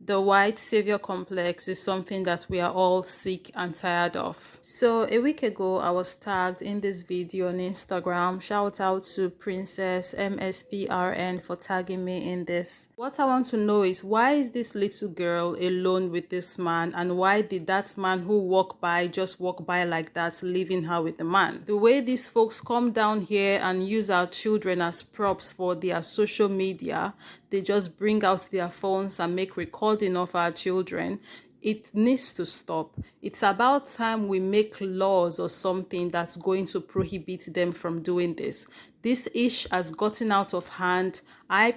The white savior complex is something that we are all sick and tired of. So a week ago, I was tagged in this video on Instagram. Shout out to Princess MSPRN for tagging me in this. What I want to know is, why is this little girl alone with this man, and why did that man who walked by just walk by like that, leaving her with the man? The way these folks come down here and use our children as props for their social media, they just bring out their phones and make recording of our children. It needs to stop. It's about time we make laws or something that's going to prohibit them from doing this. This ish has gotten out of hand. I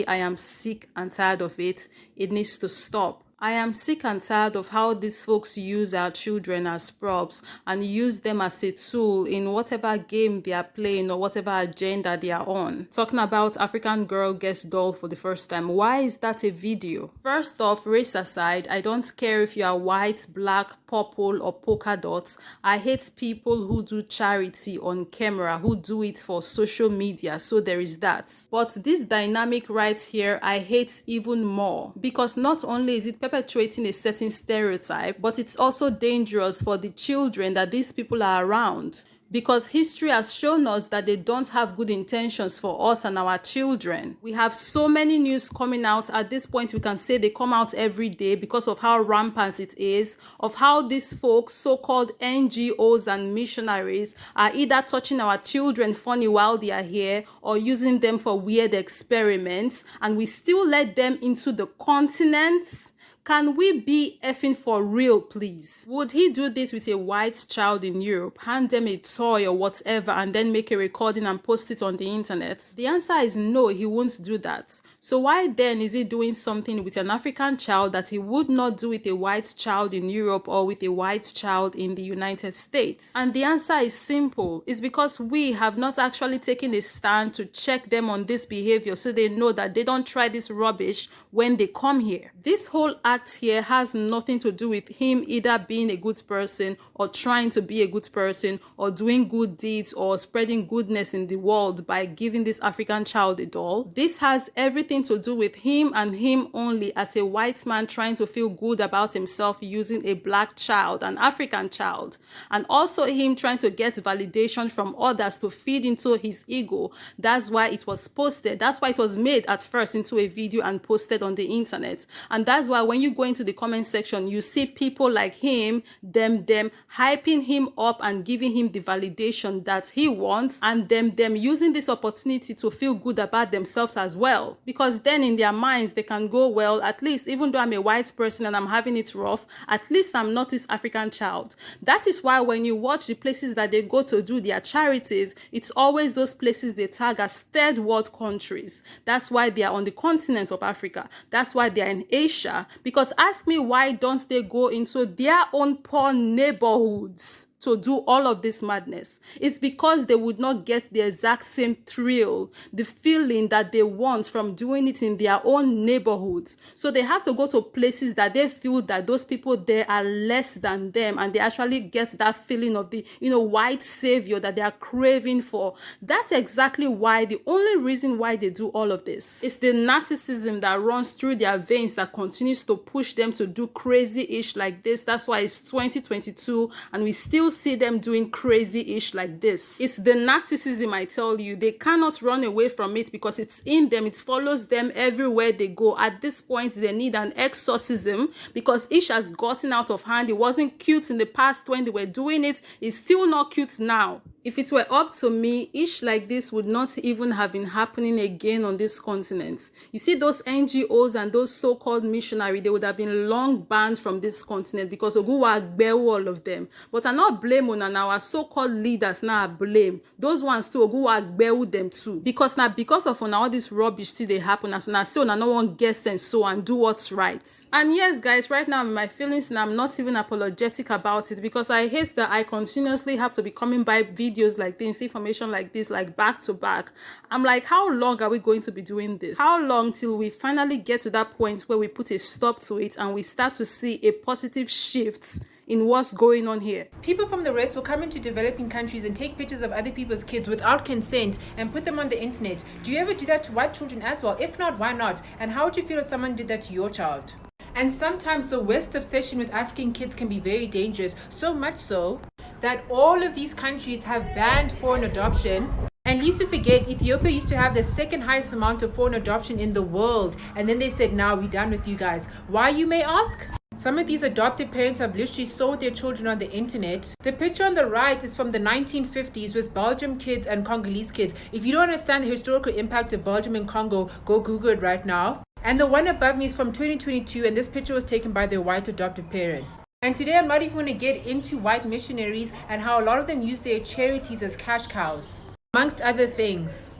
am sick and tired of it. It needs to stop. I am sick and tired of how these folks use our children as props and use them as a tool in whatever game they are playing or whatever agenda they are on. Talking about African girl gets doll for the first time. Why is that a video? First off, race aside, I don't care if you are white, black, purple, or polka dots. I hate people who do charity on camera, who do it for social media. So there is that. But this dynamic right here, I hate even more, because not only is it perpetuating a certain stereotype, but it's also dangerous for the children that these people are around. Because history has shown us that they don't have good intentions for us and our children. We have so many news coming out. At this point, we can say they come out every day because of how rampant it is, of how these folks, so-called NGOs and missionaries, are either touching our children funny while they are here or using them for weird experiments, and we still let them into the continents. Can we be effing for real, please? Would he do this with a white child in Europe, hand them a toy or whatever, and then make a recording and post it on the internet? The answer is no, he won't do that. So why then is he doing something with an African child that he would not do with a white child in Europe or with a white child in the United States? And the answer is simple. It's because we have not actually taken a stand to check them on this behavior so they know that they don't try this rubbish when they come here. This whole act here has nothing to do with him either being a good person or trying to be a good person or doing good deeds or spreading goodness in the world by giving this African child a doll. This has everything to do with him and him only, as a white man trying to feel good about himself using a black child, an African child, and also him trying to get validation from others to feed into his ego. That's why it was posted. That's why it was made at first into a video and posted on the internet. And that's why when you go into the comment section, you see people like him, them hyping him up and giving him the validation that he wants, and them using this opportunity to feel good about themselves as well. Because then in their minds, they can go, well, at least even though I'm a white person and I'm having it rough, at least I'm not this African child. That is why when you watch the places that they go to do their charities, it's always those places they tag as third world countries. That's why they are on the continent of Africa. That's why they are in Asia. Because ask me, why don't they go into their own poor neighborhoods to do all of this madness? It's because they would not get the exact same thrill, the feeling that they want from doing it in their own neighborhoods. So they have to go to places that they feel that those people there are less than them, and they actually get that feeling of the, white savior that they are craving for. That's exactly why, the only reason why they do all of this is the narcissism that runs through their veins that continues to push them to do crazy-ish like this. That's why it's 2022 and we still see them doing crazy-ish like this. It's the narcissism, I tell you. They cannot run away from it because it's in them. It follows them everywhere they go. At this point, they need an exorcism because ish has gotten out of hand. It wasn't cute in the past when they were doing it. It's still not cute now. If it were up to me, ish like this would not even have been happening again on this continent. You see, those NGOs and those so-called missionaries, they would have been long banned from this continent because Oguwa Agbewu all of them. But I'm not blaming on our so-called leaders now. Blame those ones too. Oguwa Agbewu them too. Because now, because of all this rubbish still they happen, as now still no one gets and so and do what's right. And yes, guys, right now I'm in my feelings and I'm not even apologetic about it because I hate that I continuously have to be coming by videos like this, information like this, like back to back. I'm like, how long are we going to be doing this? How long till we finally get to that point where we put a stop to it and we start to see a positive shift in what's going on here? People from the West will come into developing countries and take pictures of other people's kids without consent and put them on the internet. Do you ever do that to white children as well? If not, why not? And how would you feel if someone did that to your child? And sometimes the West's obsession with African kids can be very dangerous, so much so that all of these countries have banned foreign adoption. And least you forget, Ethiopia used to have the second highest amount of foreign adoption in the world. And then they said, now we're done with you guys. Why, you may ask? Some of these adopted parents have literally sold their children on the internet. The picture on the right is from the 1950s with Belgium kids and Congolese kids. If you don't understand the historical impact of Belgium and Congo, go Google it right now. And the one above me is from 2022, and this picture was taken by their white adoptive parents. And today I'm not even going to get into white missionaries and how a lot of them use their charities as cash cows, amongst other things.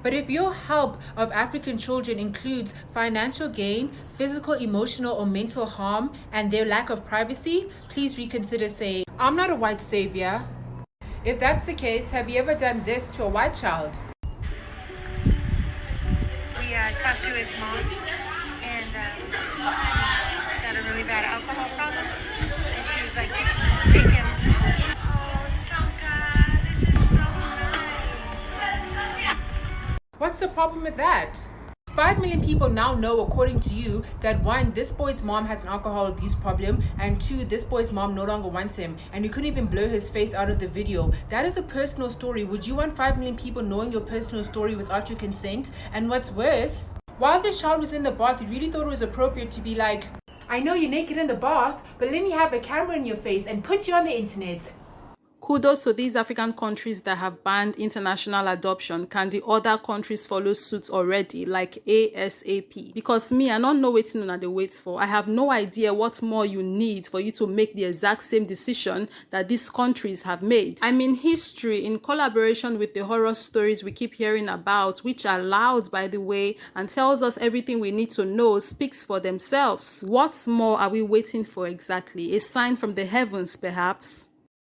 But if your help of African children includes financial gain, physical, emotional, or mental harm, and their lack of privacy, please reconsider saying, I'm not a white savior. If that's the case, have you ever done this to a white child? We talked to his mom, and he's got a really bad alcohol problem. And she was like, just take him. Oh, Skanka, this is so nice. What's the problem with that? 5 million people now know, according to you, that one, this boy's mom has an alcohol abuse problem, and two, this boy's mom no longer wants him, and you couldn't even blur his face out of the video. That is a personal story. Would you want 5 million people knowing your personal story without your consent? And what's worse, while this child was in the bath, you really thought it was appropriate to be like, I know you're naked in the bath, but let me have a camera in your face and put you on the internet. Kudos to these African countries that have banned international adoption. Can the other countries follow suit already, like ASAP? Because me, I don't know waiting on the wait for. I have no idea what more you need for you to make the exact same decision that these countries have made. I mean, history, in collaboration with the horror stories we keep hearing about, which are loud, by the way, and tells us everything we need to know, speaks for themselves. What more are we waiting for exactly? A sign from the heavens, perhaps?